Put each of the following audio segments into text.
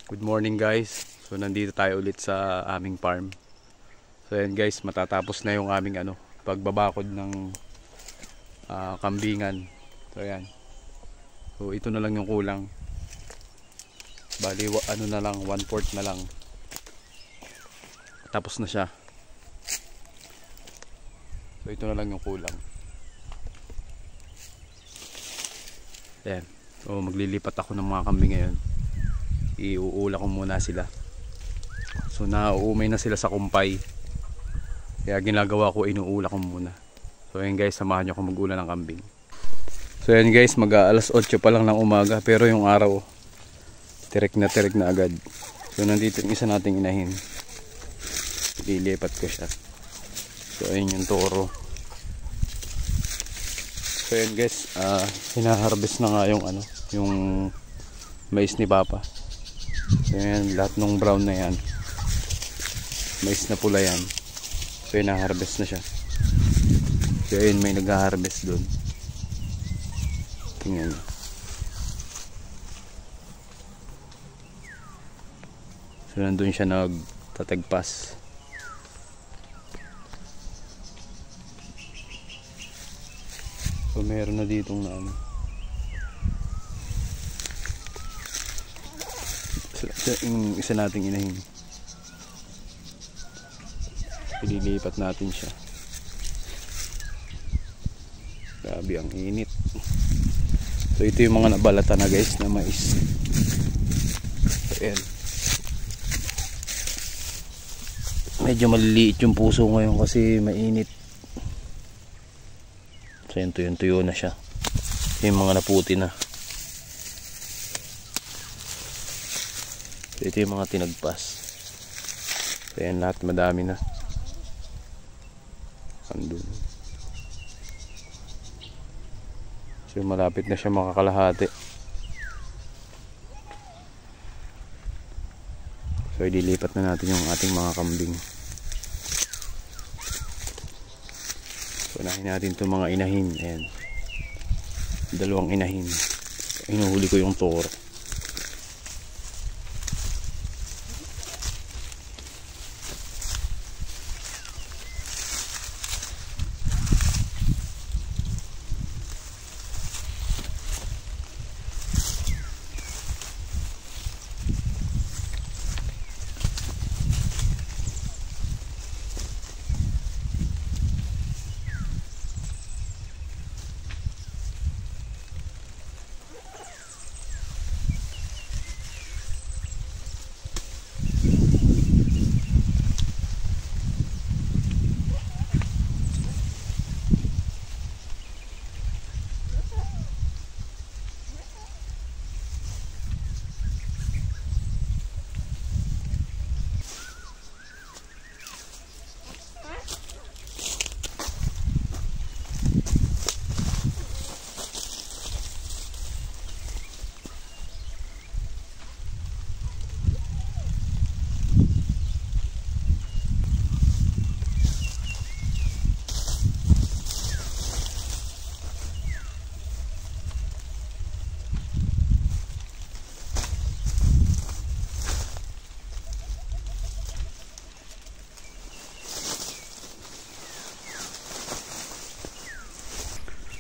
Good morning guys. So nandito tayo ulit sa aming farm. So ayan guys, matatapos na yung aming pagbabakod ng kambingan. So ayan. So ito na lang yung kulang. Bali na lang, 1/4 na lang. Tapos na siya. So ito na lang yung kulang. Ayan. So maglilipat ako ng mga kambing ngayon. Iuula ko muna sila. So nauumay na sila sa kumpay. Kaya ginagawa ko, inuula ko muna. So ayan guys, samahan nyo ako mag-ula ng kambing. So ayan guys, alas 8 pa lang ng umaga. Pero yung araw, tirik na agad. So nandito yung isa nating inahin. Lilipat ko siya. So ayun yung toro. So ayan guys, hinaharvest na nga yung yung mais ni Papa. So yan, lahat ng brown na yan, mais na pula yan. So yun, na-harvest na siya. So yun, may nag-harvest doon. Tingnan nyo. So nandun siya nagtatagpas. So meron na ditong yung isa nating inahin. Ililipat natin siya. Grabe ang init. So ito yung mga nabalata na guys na mais. So ayan. Medyo maliliit yung puso ngayon kasi mainit. So yun, tuyo na siya. Yung mga naputi na. So, ito yung mga tinagpas. So yan, lahat madami na. Andun. So malapit na siya makakalahati. So ililipat na natin yung ating mga kambing. So unahin natin itong mga inahin. Ayan. Dalawang inahin. So, inuhuli ko yung toro.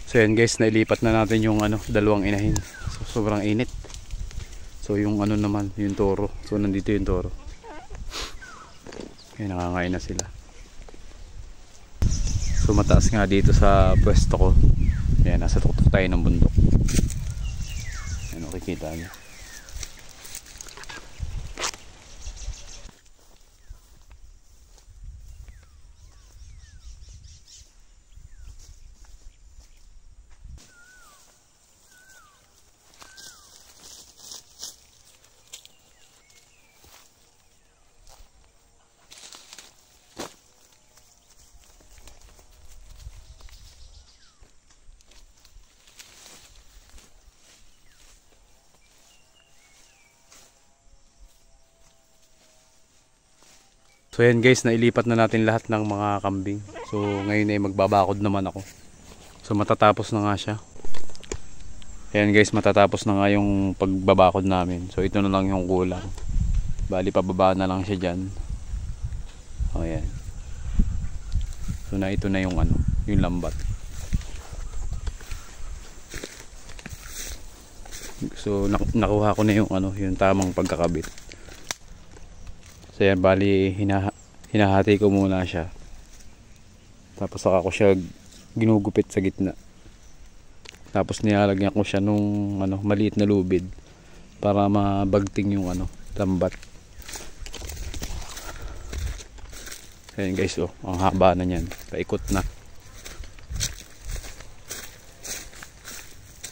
So yan guys, nailipat na natin yung dalawang inahin. So, sobrang init. So yung naman, yung toro. So nandito yung toro. Kaya nakakain na sila. So mataas nga dito sa pwesto ko. Ayan, nasa tuktok tayo ng bundok. Ayan, makikita nyo. So yan guys, nailipat na natin lahat ng mga kambing. So ngayon ay magbabakod naman ako. So matatapos na nga siya. Ayan guys, matatapos na nga yung pagbabakod namin. So ito na lang yung kulang. Bali pababa na lang siya dyan. O yan. So na ito na yung ano, yung lambat. So nakuha ko na yung ano, yung tamang pagkakabit. So yan, bali hinahati ko muna siya. Tapos saka ko siya ginugupit sa gitna. Tapos nilalagyan ko siya nung ano, maliit na lubid para mabagting yung ano, lambat. Ayan guys, oh, ang haba na niyan. Paikot na.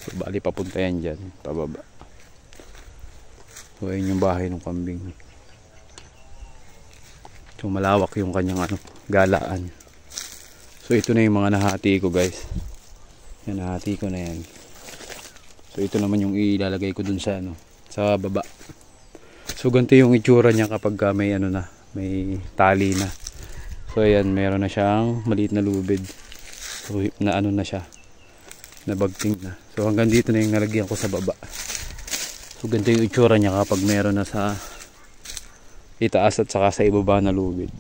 So, bali papunta yan dyan, pababa. So ayun yung bahay ng kambing. So malawak yung kanyang ano, galaan. So ito na yung mga nahati ko guys. Yan, nahati ko na yan. So ito naman yung ilalagay ko dun sa ano, sa baba. So ganito yung itsura niya kapag may ano na, may tali na. So ayan, meron na siyang maliit na lubid. So na ano na siya, nabagting na. So hanggang dito na yung nalagyan ko sa baba. So ganito yung itsura niya kapag meron na sa itaas at saka sa ibaba na lubid.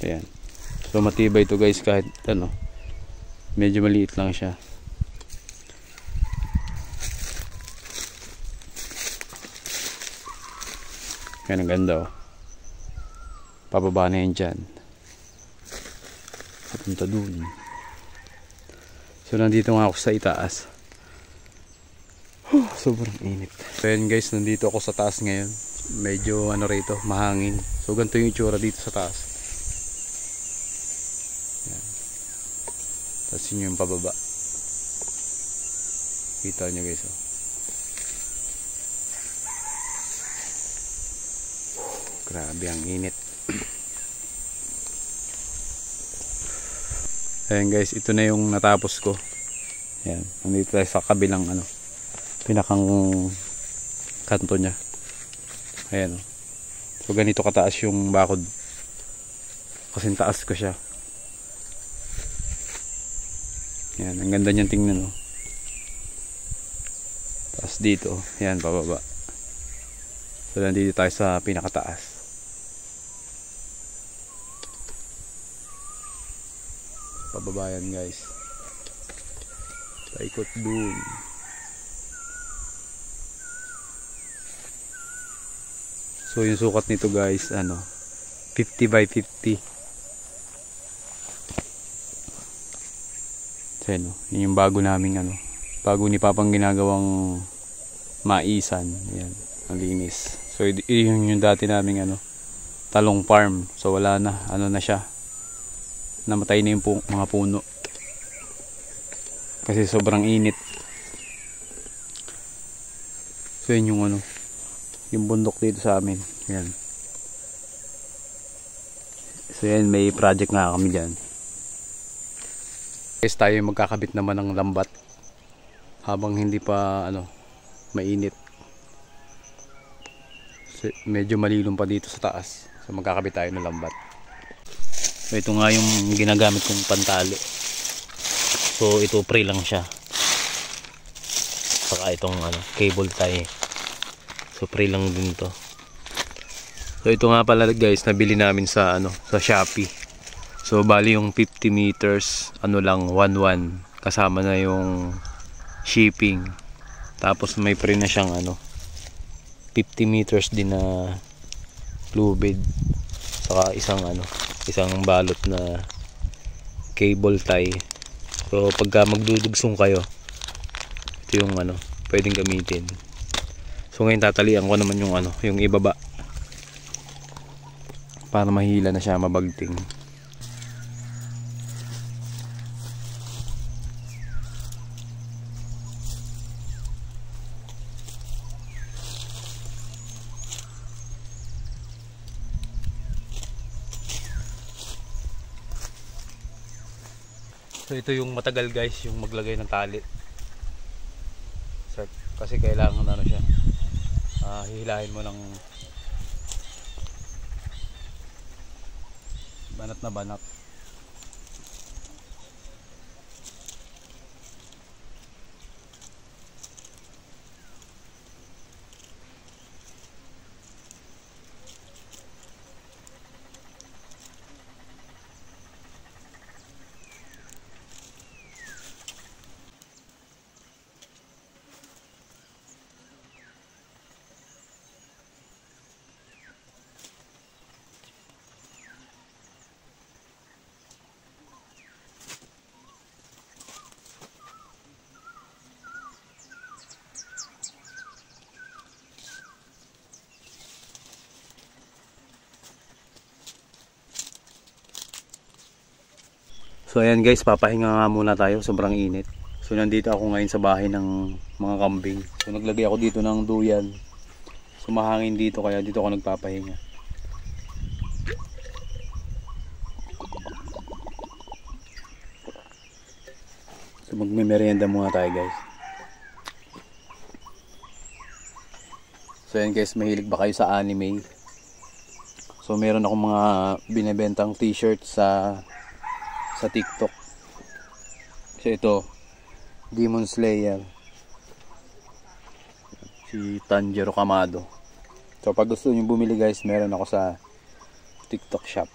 Ayan. So matibay ito guys, kahit ano, medyo maliit lang siya. Ayan, ang ganda oh. Pababa na yan dyan. Papunta dun. So nandito nga ako sa itaas. Sobrang init. So yan guys, nandito ako sa taas ngayon. Medyo ano rito, mahangin. So ganito yung itsura dito sa taas. Yan. Tapos yun yung pababa. Kita nyo guys oh. Grabe ang init. Ayan guys, ito na yung natapos ko. Ayan, nandito tayo sa kabilang ano, pinakang kanto nya. Ayan oh. So ganito kataas yung bakod. Kasing taas ko siya. Ayan, ang ganda niyan tingnan oh. Tapos dito, ayan, pababa. So nandito tayo sa pinakataas. Pababa yan guys. Paikot dun. So yung sukat nito guys, ano, 50 by 50. So yun, yun yung bago naming ano, bago ni Papang ginagawang maisan. Yan, ang linis. So yun yung dati naming ano, talong farm. So wala na, ano na siya, namatay na yung mga puno kasi sobrang init. So yun yung ano, yung bundok dito sa amin. Yan. So yan, may project nga kami dyan guys. Tayo magkakabit naman ng lambat habang hindi pa ano, mainit. So, medyo malilom pa dito sa taas. So magkakabit tayo ng lambat. So ito nga yung ginagamit kong pantali. So ito pre lang siya. Saka itong ano, cable tie. So pre lang din to. So ito nga pala guys, nabili namin sa ano, sa Shopee. So bali yung 50 meters ano lang, 1.1 kasama na yung shipping. Tapos may pre na siyang ano, 50 meters din na lubid. Saka isang ano, isang balot na cable tie. So pagka magdudugsong kayo, ito yung ano, pwedeng gamitin. So ngayon tatalian ko naman yung ano, yung ibaba para mahila na siya, mabagting. So ito yung matagal guys, yung maglagay ng tali. So, kasi kailangan ano siya, hihilahin mo ng banat na banat. So ayan guys, papahinga nga muna tayo, sobrang init. So nandito ako ngayon sa bahay ng mga kambing. So naglagay ako dito ng duyan. So mahangin dito kaya dito ako nagpapahinga. So magme-merienda muna tayo guys. So ayan guys, mahilig ba kayo sa anime? So meron akong mga binebentang t-shirt sa TikTok. So ito, Demon Slayer, si Tanjiro Kamado. So pag gusto niyo bumili guys, meron ako sa TikTok shop.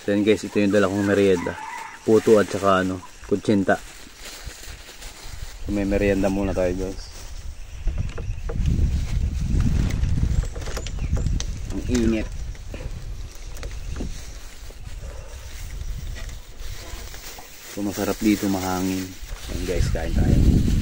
So yan guys, ito yung dala kong merienda. Puto at saka kutsinta. So may merienda muna tayo guys. Ang init. So masarap dito, mahangin. Yan guys, kain tayo.